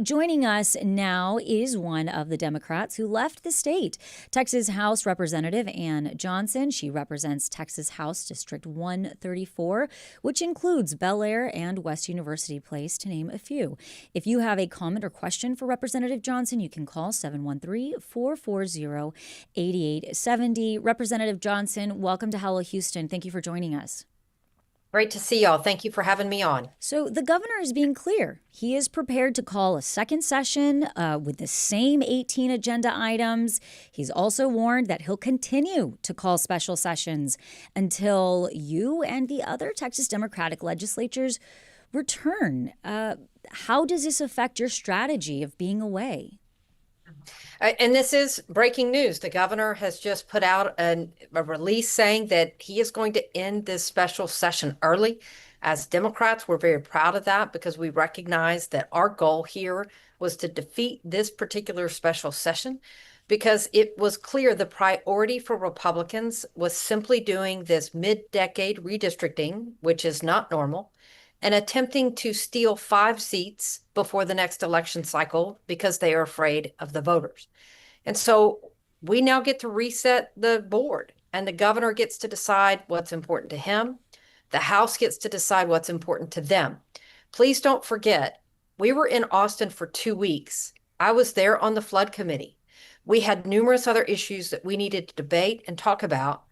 Joining us now is one of the Democrats who left the state, Texas House Representative Ann Johnson. She represents Texas House District 134, which includes Bel Air and West University Place, to name a few. If you have a comment or question for Representative Johnson, you can call 713-440-8870. Representative Johnson, welcome to Hello Houston. Thank you for joining us. Great to see y'all. Thank you for having me on. So the governor is being clear. He is prepared to call a second session with the same 18 agenda items. He's also warned that he'll continue to call special sessions until you and the other Texas Democratic legislatures return. How does this affect your strategy of being away? And this is breaking news. The governor has just put out a release saying that he is going to end this special session early. As Democrats, we're very proud of that because we recognize that our goal here was to defeat this particular special session because it was clear the priority for Republicans was simply doing this mid-decade redistricting, which is not normal, and attempting to steal 5 seats before the next election cycle because they are afraid of the voters. And so we now get to reset the board, and the governor gets to decide what's important to him. The House gets to decide what's important to them. Please don't forget, we were in Austin for 2 weeks. I was there on the flood committee. We had numerous other issues that we needed to debate and talk about,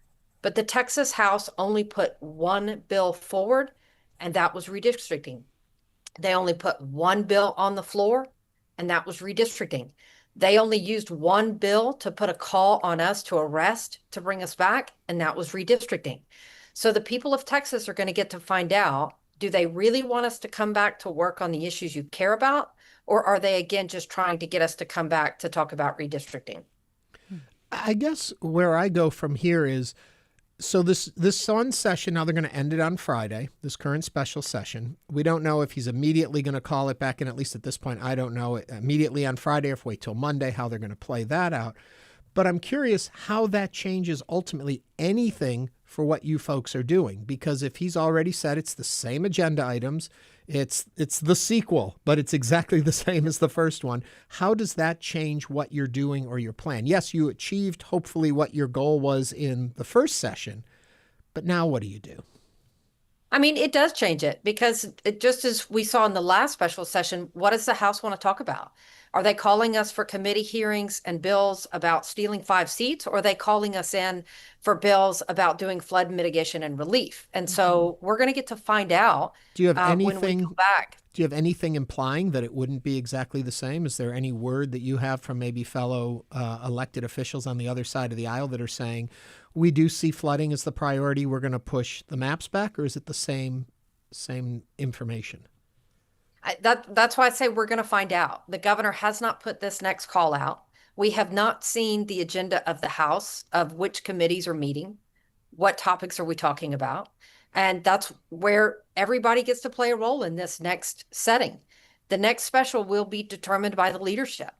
but the Texas House only put one bill forward, and that was redistricting. They only put one bill on the floor, and that was redistricting. They only used one bill to put a call on us to arrest to bring us back, and that was redistricting. So the people of Texas are going to get to find out, do they really want us to come back to work on the issues you care about, or are they, again, just trying to get us to come back to talk about redistricting? I guess where I go from here is, so this one session, now they're going to end it on Friday, this current special session. We don't know if he's immediately going to call it back, and at least at this point, I don't know immediately on Friday or if wait till Monday, how they're going to play that out. But I'm curious how that changes ultimately anything for what you folks are doing, because if he's already said it's the same agenda items, it's the sequel, but it's exactly the same as the first one. How does that change what you're doing or your plan? Yes, you achieved hopefully what your goal was in the first session, but now what do you do? I mean, it does change it because just as we saw in the last special session, what does the House want to talk about? Are they calling us for committee hearings and bills about stealing 5 seats, or are they calling us in for bills about doing flood mitigation and relief? And so we're going to get to find out. Do you have when we go back. Do you have anything implying that it wouldn't be exactly the same? Is there any word that you have from maybe fellow elected officials on the other side of the aisle that are saying, we do see flooding as the priority, we're going to push the maps back, or is it the same information? That's why I say we're going to find out. The governor has not put this next call out. We have not seen the agenda of the House of which committees are meeting. What topics are we talking about? And that's where everybody gets to play a role in this next setting. The next special will be determined by the leadership.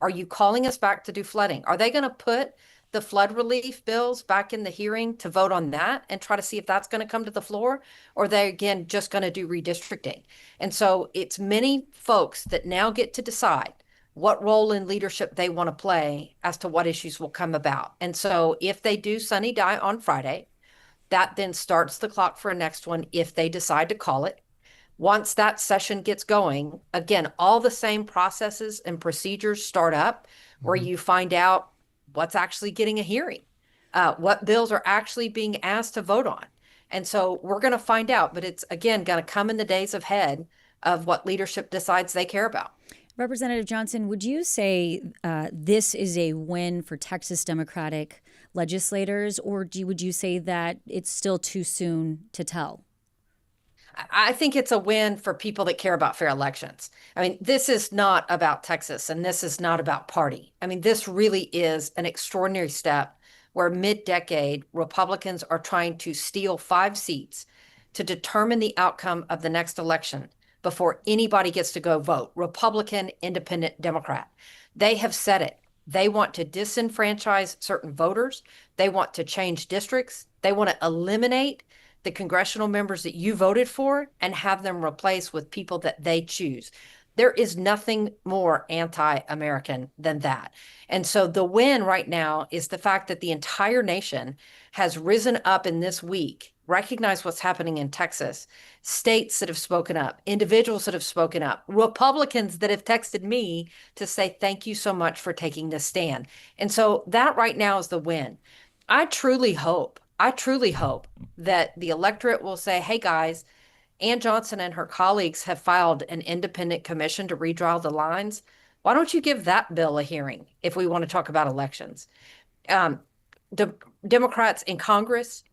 Are you calling us back to do flooding? Are they going to put the flood relief bills back in the hearing to vote on that and try to see if that's going to come to the floor? Or are they, again, just going to do redistricting? And so it's many folks that now get to decide what role in leadership they want to play as to what issues will come about. And so if they do Sunny Die on Friday, that then starts the clock for a next one if they decide to call it. Once that session gets going, again, all the same processes and procedures start up where you find out what's actually getting a hearing, what bills are actually being asked to vote on. And so we're going to find out, but it's, again, going to come in the days ahead of what leadership decides they care about. Representative Johnson, would you say this is a win for Texas Democratic legislators, or would you say that it's still too soon to tell? I think it's a win for people that care about fair elections. I mean, this is not about Texas, and this is not about party. I mean, this really is an extraordinary step where mid-decade Republicans are trying to steal 5 seats to determine the outcome of the next election before anybody gets to go vote, Republican, Independent, Democrat. They have said it. They want to disenfranchise certain voters. They want to change districts. They want to eliminate the congressional members that you voted for and have them replaced with people that they choose. There is nothing more anti-American than that. And so the win right now is the fact that the entire nation has risen up in this week, recognize what's happening in Texas, states that have spoken up, individuals that have spoken up, Republicans that have texted me to say, thank you so much for taking this stand. And so that right now is the win. I truly hope that the electorate will say, hey guys, Ann Johnson and her colleagues have filed an independent commission to redraw the lines. Why don't you give that bill a hearing if we want to talk about elections? The Democrats in Congress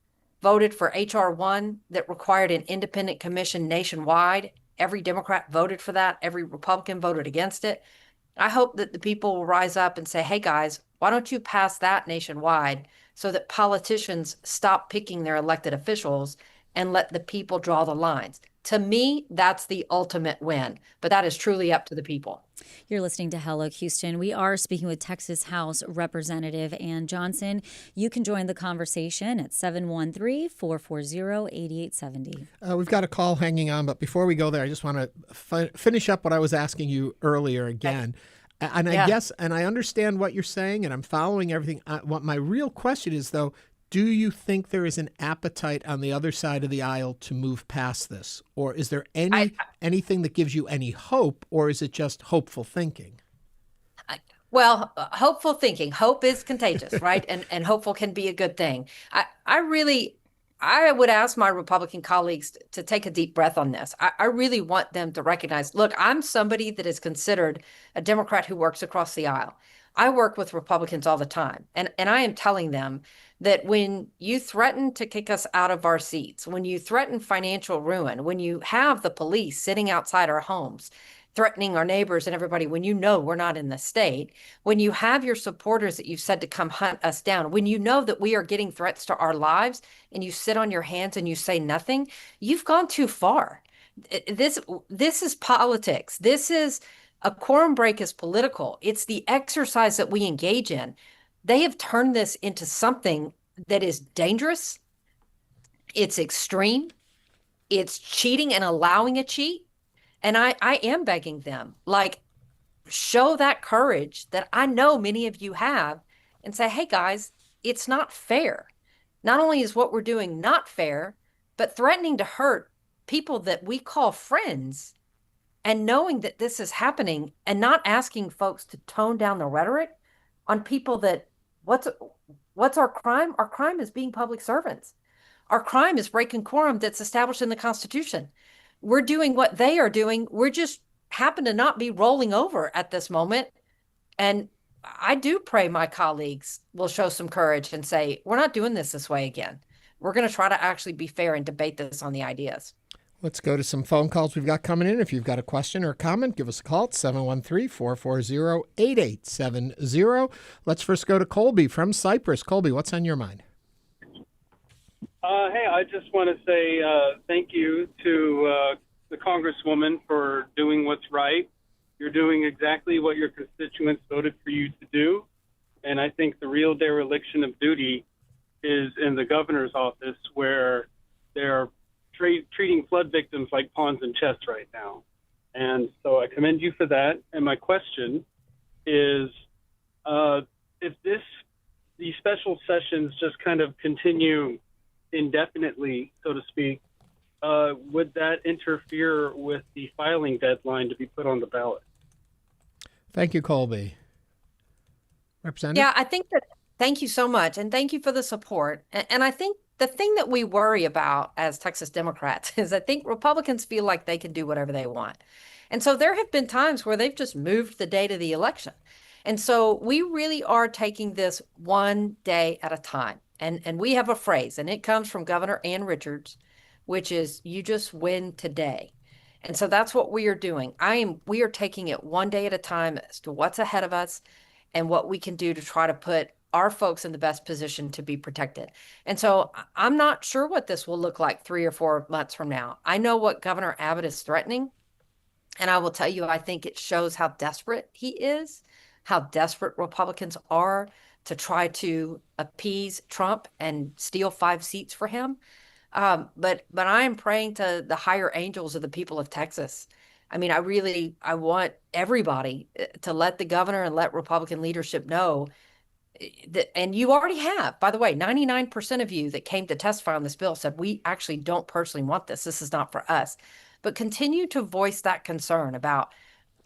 voted for H.R. 1 that required an independent commission nationwide. Every Democrat voted for that. Every Republican voted against it. I hope that the people will rise up and say, hey guys, why don't you pass that nationwide so that politicians stop picking their elected officials and let the people draw the lines. To me, that's the ultimate win, but that is truly up to the people. You're listening to Hello Houston. We are speaking with Texas House Representative Ann Johnson. You can join the conversation at 713-440-8870. We've got a call hanging on, but before we go there, I just want to finish up what I was asking you earlier again. And I guess, and I understand what you're saying, and I'm following everything. What my real question is, though, do you think there is an appetite on the other side of the aisle to move past this? Or is there anything that gives you any hope, or is it just hopeful thinking? Well, hopeful thinking. Hope is contagious, right? And hopeful can be a good thing. I would ask my Republican colleagues to take a deep breath on this. I really want them to recognize, look, I'm somebody that is considered a Democrat who works across the aisle. I work with Republicans all the time, and I am telling them that when you threaten to kick us out of our seats, when you threaten financial ruin, when you have the police sitting outside our homes, threatening our neighbors and everybody, when you know we're not in the state, when you have your supporters that you've said to come hunt us down, when you know that we are getting threats to our lives and you sit on your hands and you say nothing, you've gone too far. This is politics. A quorum break is political. It's the exercise that we engage in. They have turned this into something that is dangerous. It's extreme. It's cheating and allowing a cheat. And I am begging them, like, show that courage that I know many of you have and say, hey, guys, it's not fair. Not only is what we're doing not fair, but threatening to hurt people that we call friends, and knowing that this is happening and not asking folks to tone down the rhetoric on people that what's our crime? Our crime is being public servants. Our crime is breaking quorum that's established in the Constitution. We're doing what they are doing. We're just happen to not be rolling over at this moment. And I do pray my colleagues will show some courage and say, we're not doing this way again. We're going to try to actually be fair and debate this on the ideas. Let's go to some phone calls we've got coming in. If you've got a question or a comment, give us a call at 713-440-8870. Let's first go to Colby from Cypress. Colby, what's on your mind? Hey, I just want to say thank you to the Congresswoman for doing what's right. You're doing exactly what your constituents voted for you to do. And I think the real dereliction of duty is in the governor's office, where they're treating flood victims like pawns in chess right now. And so I commend you for that. And my question is, if these special sessions just kind of continue indefinitely, so to speak, would that interfere with the filing deadline to be put on the ballot? Thank you, Colby. Representative? Yeah, I think that, thank you so much. And thank you for the support. And I think the thing that we worry about as Texas Democrats is I think Republicans feel like they can do whatever they want. And so there have been times where they've just moved the date of the election. And so we really are taking this one day at a time. And we have a phrase, and it comes from Governor Ann Richards, which is, you just win today. And so that's what we are doing. We are taking it one day at a time as to what's ahead of us and what we can do to try to put our folks in the best position to be protected. And so I'm not sure what this will look like 3 or 4 months from now. I know what Governor Abbott is threatening. And I will tell you, I think it shows how desperate he is, how desperate Republicans are to try to appease Trump and steal 5 seats for him. But I am praying to the higher angels of the people of Texas I mean, I want everybody to let the governor and let Republican leadership know that, and you already have, by the way, 99% of you that came to testify on this bill said, we actually don't personally want this. This is not for us. But continue to voice that concern about,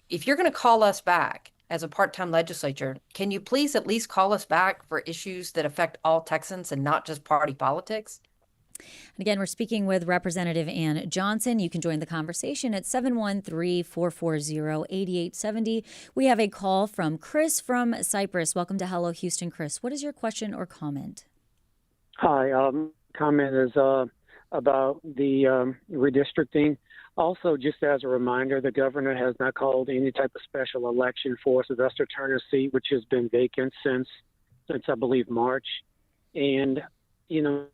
if you're going to call us back as a part-time legislature, can you please at least call us back for issues that affect all Texans and not just party politics? And again, we're speaking with Representative Ann Johnson. You can join the conversation at 713-440-8870. We have a call from Chris from Cypress. Welcome to Hello Houston, Chris. What is your question or comment? Hi, comment is about the redistricting. Also, just as a reminder, the governor has not called any type of special election for Sylvester Turner's seat, which has been vacant since I believe March. And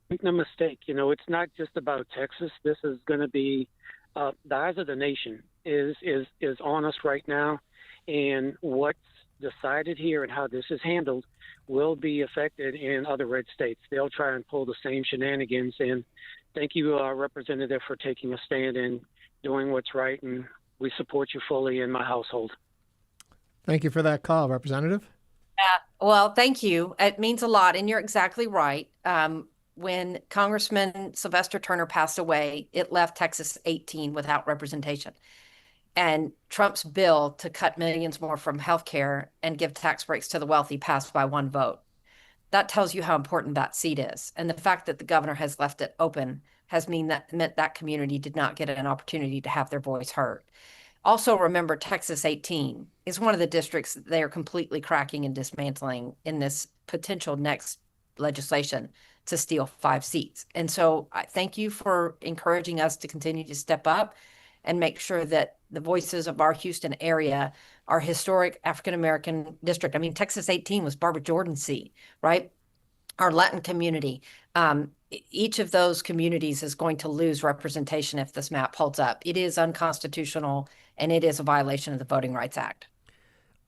make no mistake, it's not just about Texas. This is going to be the eyes of the nation is on us right now, and what's decided here and how this is handled will be affected in other red states. They'll try and pull the same shenanigans. And thank you, Representative, for taking a stand and doing what's right, and we support you fully in my household. Thank you for that call, Representative. Well, thank you. It means a lot. And you're exactly right. When Congressman Sylvester Turner passed away, it left Texas 18 without representation. And Trump's bill to cut millions more from healthcare and give tax breaks to the wealthy passed by one vote. That tells you how important that seat is. And the fact that the governor has left it open has meant that community did not get an opportunity to have their voice heard. Also, remember, Texas 18 is one of the districts they are completely cracking and dismantling in this potential next legislation to steal 5 seats. And so I thank you for encouraging us to continue to step up and make sure that the voices of our Houston area, our historic African-American district. I mean, Texas 18 was Barbara Jordan's seat, right? Our Latin community. Each of those communities is going to lose representation if this map holds up. It is unconstitutional, and it is a violation of the Voting Rights Act.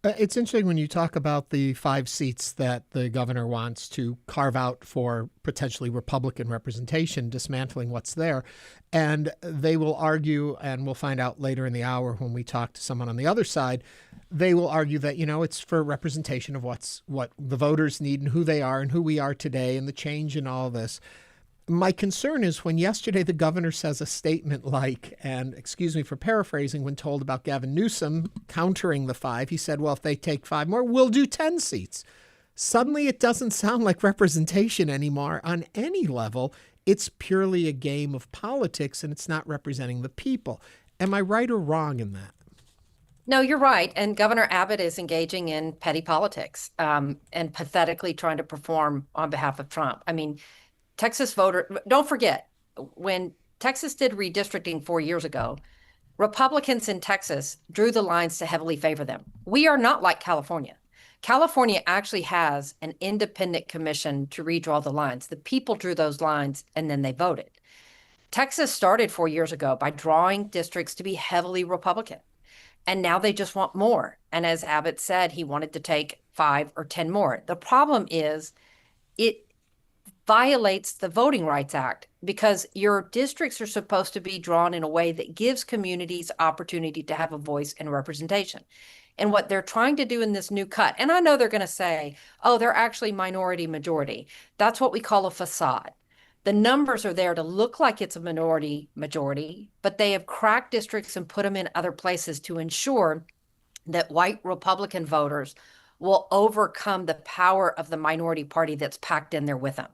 It's interesting when you talk about the 5 seats that the governor wants to carve out for potentially Republican representation, dismantling what's there. And they will argue, and we'll find out later in the hour when we talk to someone on the other side, they will argue that, it's for representation of what the voters need and who they are and who we are today and the change in all this. My concern is when yesterday the governor says a statement like, and excuse me for paraphrasing, when told about Gavin Newsom countering the 5, he said, well, if they take 5 more, we'll do 10 seats. Suddenly it doesn't sound like representation anymore on any level. It's purely a game of politics, and it's not representing the people. Am I right or wrong in that? No, you're right. And Governor Abbott is engaging in petty politics and pathetically trying to perform on behalf of Trump. I mean, Texas voter, don't forget, when Texas did redistricting 4 years ago, Republicans in Texas drew the lines to heavily favor them. We are not like California. California actually has an independent commission to redraw the lines. The people drew those lines and then they voted. Texas started 4 years ago by drawing districts to be heavily Republican. And now they just want more. And as Abbott said, he wanted to take 5 or 10 more. The problem is it violates the Voting Rights Act because your districts are supposed to be drawn in a way that gives communities opportunity to have a voice and representation. And what they're trying to do in this new cut, and I know they're going to say, oh, they're actually minority majority. That's what we call a facade. The numbers are there to look like it's a minority majority, but they have cracked districts and put them in other places to ensure that white Republican voters will overcome the power of the minority party that's packed in there with them.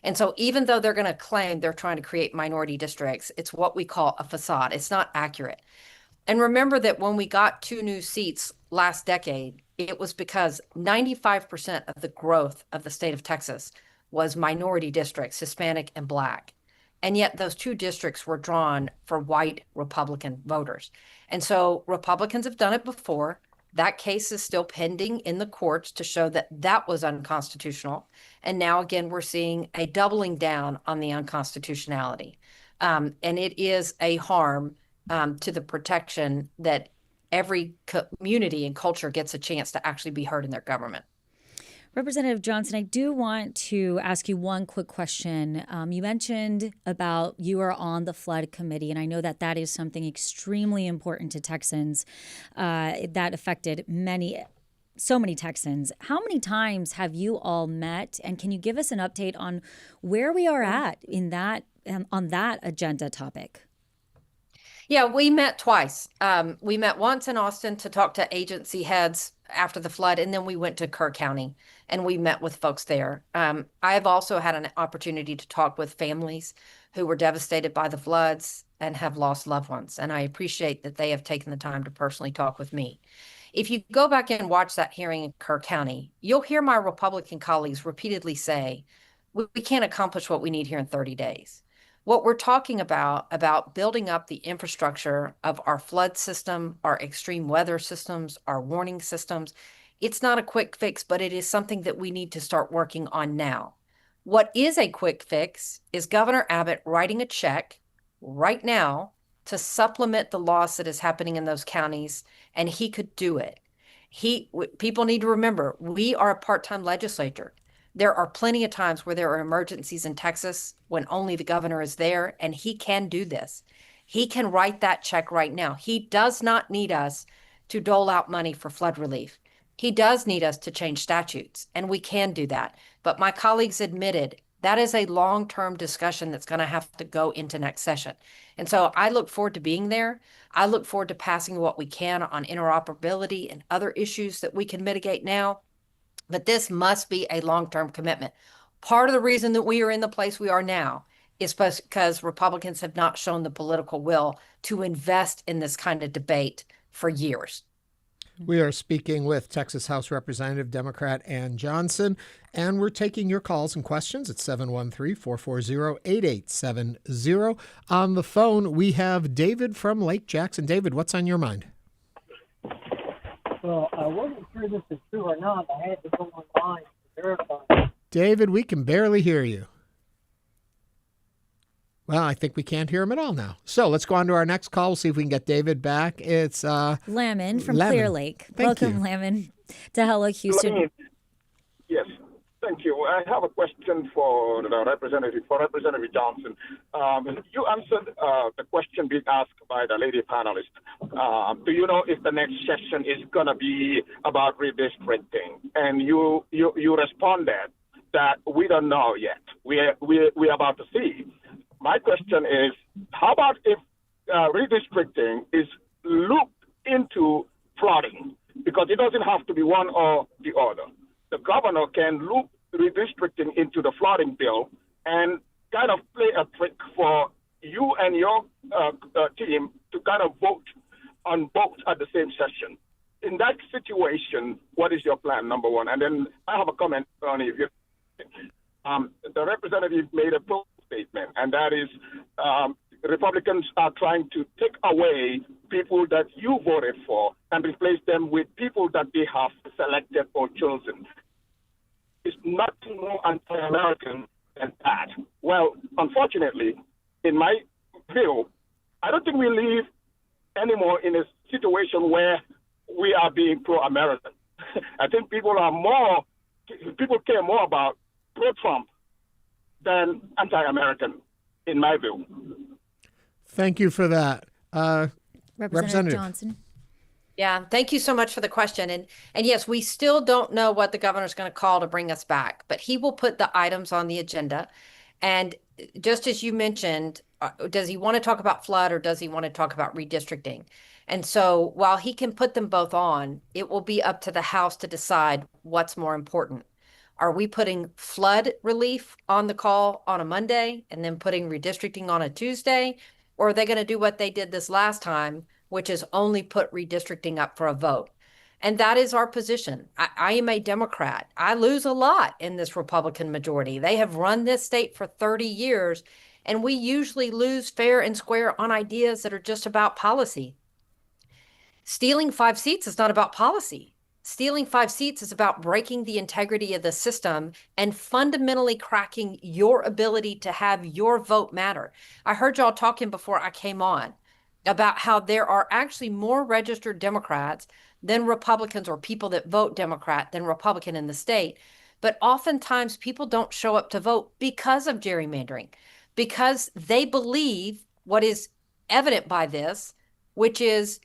And so even though they're going to claim they're trying to create minority districts, it's what we call a facade. It's not accurate. And remember that when we got 2 new seats last decade, it was because 95% of the growth of the state of Texas was minority districts, Hispanic and Black. And yet those 2 districts were drawn for white Republican voters. And so Republicans have done it before. That case is still pending in the courts to show that that was unconstitutional. And now, again, we're seeing a doubling down on the unconstitutionality. And it is a harm to the protection that every community and culture gets a chance to actually be heard in their government. Representative Johnson, I do want to ask you one quick question. You mentioned about you are on the flood committee, and I know that that is something extremely important to Texans that affected so many Texans. How many times have you all met, and can you give us an update on where we are at in that on that agenda topic? Yeah, we met twice. We met once in Austin to talk to agency heads after the flood, and then we went to Kerr County and we met with folks there. I've also had an opportunity to talk with families who were devastated by the floods and have lost loved ones, and I appreciate that they have taken the time to personally talk with me. If you go back and watch that hearing in Kerr County, you'll hear my Republican colleagues repeatedly say, we can't accomplish what we need here in 30 days. What we're talking about building up the infrastructure of our flood system, our extreme weather systems, our warning systems, it's not a quick fix, but it is something that we need to start working on now. What is a quick fix is Governor Abbott writing a check right now to supplement the loss that is happening in those counties, and he could do it. People need to remember, we are a part-time legislature. There are plenty of times where there are emergencies in Texas when only the governor is there, and he can do this. He can write that check right now. He does not need us to dole out money for flood relief. He does need us to change statutes, and we can do that. But my colleagues admitted that is a long-term discussion that's going to have to go into next session. And so I look forward to being there. I look forward to passing what we can on interoperability and other issues that we can mitigate now. But this must be a long-term commitment. Part of the reason that we are in the place we are now is because Republicans have not shown the political will to invest in this kind of debate for years. We are speaking with Texas House Representative Democrat Ann Johnson, and we're taking your calls and questions at 713-440-8870. On the phone, we have David from Lake Jackson. David, what's on your mind? Well, I wasn't sure this is true or not. I had to go online to verify. David, we can barely hear you. Well, I think we can't hear him at all now. So let's go on to our next call. We'll see if we can get David back. It's Lemon from Lemon. Clear Lake. Thank Welcome, you. Lemon, to Hello Houston. Yes, thank you. I have a question for the Representative Johnson. You answered the question being asked by the lady panelist. Do you know if the next session is going to be about redistricting? And you responded that we don't know yet. We're about to see. My question is, how about if redistricting is looped into flooding? Because it doesn't have to be one or the other. The governor can loop redistricting into the flooding bill and kind of play a trick for you and your team to kind of vote on both at the same session. In that situation, what is your plan, number one? And then I have a comment on it. The representative made a statement, and that is Republicans are trying to take away people that you voted for and replace them with people that they have selected or chosen. It's nothing more anti-American than that. Well, unfortunately, in my view, I don't think we live anymore in a situation where we are being pro-American. I think people care more about pro-Trump than anti-American, in my view. Thank you for that. Representative Johnson. Yeah, thank you so much for the question. And yes, we still don't know what the governor's going to call to bring us back, but he will put the items on the agenda. And just as you mentioned, does he want to talk about flood or does he want to talk about redistricting? And so while he can put them both on, it will be up to the House to decide what's more important. Are we putting flood relief on the call on a Monday and then putting redistricting on a Tuesday? Or are they going to do what they did this last time, which is only put redistricting up for a vote? And that is our position. I am a Democrat. I lose a lot in this Republican majority. They have run this state for 30 years, and we usually lose fair and square on ideas that are just about policy. Stealing 5 seats is not about policy. Stealing 5 seats is about breaking the integrity of the system and fundamentally cracking your ability to have your vote matter. I heard y'all talking before I came on about how there are actually more registered Democrats than Republicans, or people that vote Democrat than Republican in the state. But oftentimes people don't show up to vote because of gerrymandering, because they believe what is evident by this, which is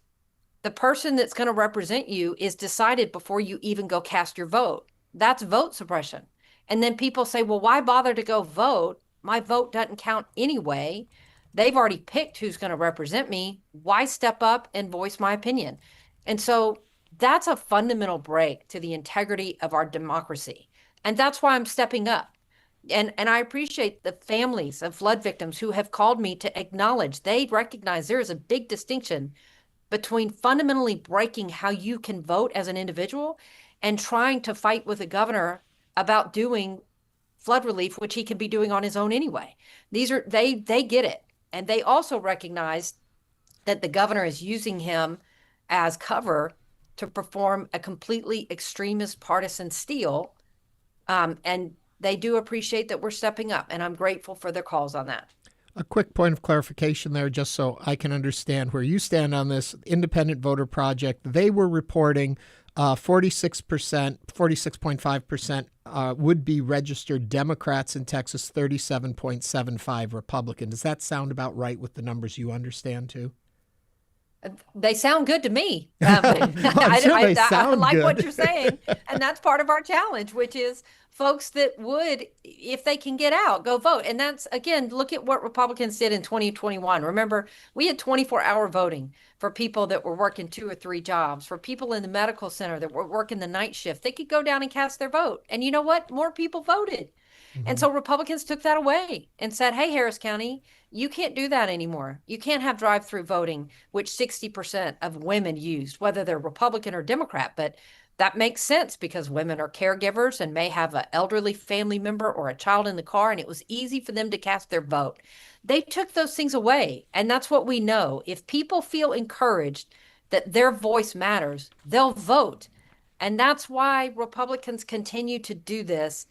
the person that's going to represent you is decided before you even go cast your vote. That's vote suppression. And then people say, well, why bother to go vote? My vote doesn't count anyway. They've already picked who's going to represent me. Why step up and voice my opinion? And so that's a fundamental break to the integrity of our democracy. And that's why I'm stepping up. And I appreciate the families of flood victims who have called me to acknowledge they recognize there is a big distinction between fundamentally breaking how you can vote as an individual and trying to fight with the governor about doing flood relief, which he can be doing on his own anyway. They get it. And they also recognize that the governor is using him as cover to perform a completely extremist partisan steal. And they do appreciate that we're stepping up, and I'm grateful for their calls on that. A quick point of clarification there, just so I can understand where you stand on this. Independent Voter Project, they were reporting 46%, 46.5% would be registered Democrats in Texas, 37.75 Republican. Does that sound about right with the numbers you understand too? They sound good to me. I like good. what you're saying. And that's part of our challenge, which is folks that would, if they can get out, go vote. And that's, again, look at what Republicans did in 2021. Remember, we had 24-hour voting for people that were working 2 or 3 jobs, for people in the medical center that were working the night shift. They could go down and cast their vote. And you know what? More people voted. And so Republicans took that away and said, hey, Harris County, you can't do that anymore. You can't have drive-through voting, which 60% of women used, whether they're Republican or Democrat. But that makes sense because women are caregivers and may have an elderly family member or a child in the car, and it was easy for them to cast their vote. They took those things away, and that's what we know. If people feel encouraged that their voice matters, they'll vote. And that's why Republicans continue to do this.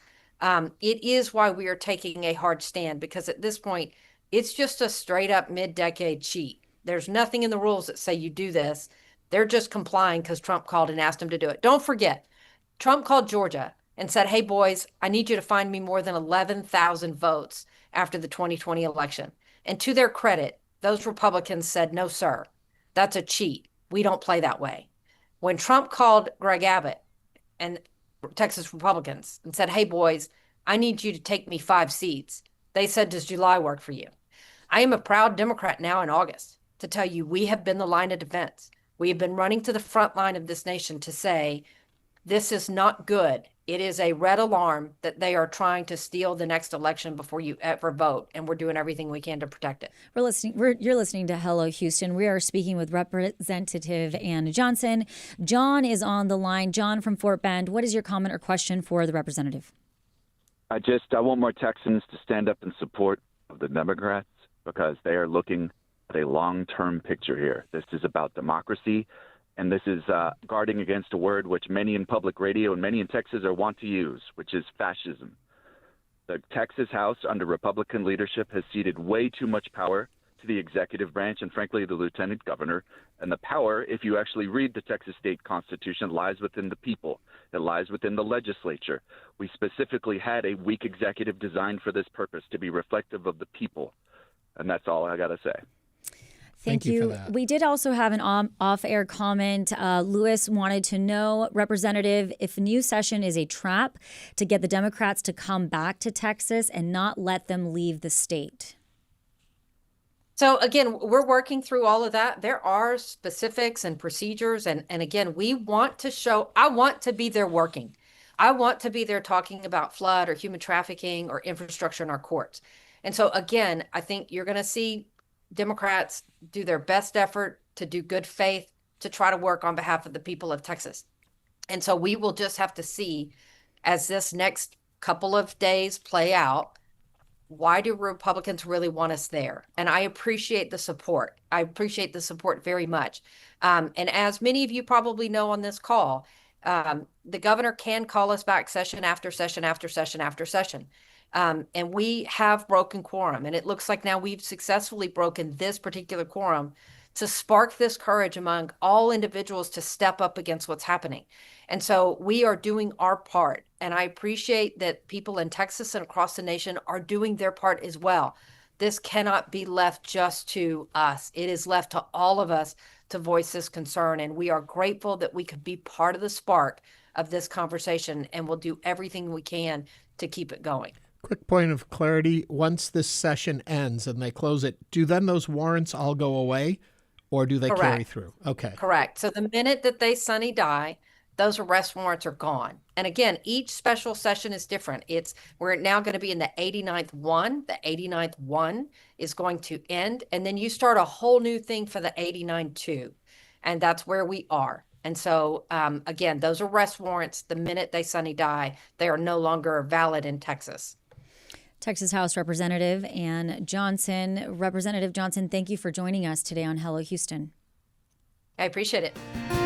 It is why we are taking a hard stand, because at this point, it's just a straight up mid-decade cheat. There's nothing in the rules that say you do this. They're just complying because Trump called and asked them to do it. Don't forget, Trump called Georgia and said, hey, boys, I need you to find me more than 11,000 votes after the 2020 election. And to their credit, those Republicans said, no, sir, that's a cheat. We don't play that way. When Trump called Greg Abbott and Texas Republicans and said, hey, boys, I need you to take me 5 seats, they said, does July work for you? I am a proud Democrat now in August to tell you we have been the line of defense. We have been running to the front line of this nation to say, this is not good. It is a red alarm that they are trying to steal the next election before you ever vote, and we're doing everything we can to protect it. You're listening to Hello Houston. We are speaking with Representative Ann Johnson. John is on the line. John from Fort Bend. What is your comment or question for the representative? I want more Texans to stand up in support of the Democrats because they are looking at a long-term picture here. This is about democracy, and this is guarding against a word which many in public radio and many in Texas are want to use, which is fascism. The Texas House under Republican leadership has ceded way too much power to the executive branch and, frankly, the lieutenant governor. And the power, if you actually read the Texas state constitution, lies within the people. It lies within the legislature. We specifically had a weak executive designed for this purpose, to be reflective of the people. And that's all I got to say. Thank you. For that. We did also have an off-air comment. Lewis wanted to know, Representative, if a new session is a trap to get the Democrats to come back to Texas and not let them leave the state. So again, we're working through all of that. There are specifics and procedures. And again, we want to show, I want to be there working. I want to be there talking about flood or human trafficking or infrastructure in our courts. And so again, I think you're going to see Democrats do their best effort to do good faith to try to work on behalf of the people of Texas. And so we will just have to see as this next couple of days play out, why do Republicans really want us there? And I appreciate the support. I appreciate the support very much. And as many of you probably know on this call, the governor can call us back session after session after session after session. And we have broken quorum. And it looks like now we've successfully broken this particular quorum to spark this courage among all individuals to step up against what's happening. And so we are doing our part. And I appreciate that people in Texas and across the nation are doing their part as well. This cannot be left just to us. It is left to all of us to voice this concern. And we are grateful that we could be part of the spark of this conversation, and we'll do everything we can to keep it going. Quick point of clarity. Once this session ends and they close it, do then those warrants all go away, or do they carry through? Okay. Correct. So the minute that they Sonny die, those arrest warrants are gone. And again, each special session is different. We're now going to be in the 89th one. The 89th one is going to end. And then you start a whole new thing for the 89-2. And that's where we are. And so, again, those arrest warrants, the minute they Sonny die, they are no longer valid in Texas. Texas House Representative Ann Johnson. Representative Johnson, thank you for joining us today on Hello Houston. I appreciate it.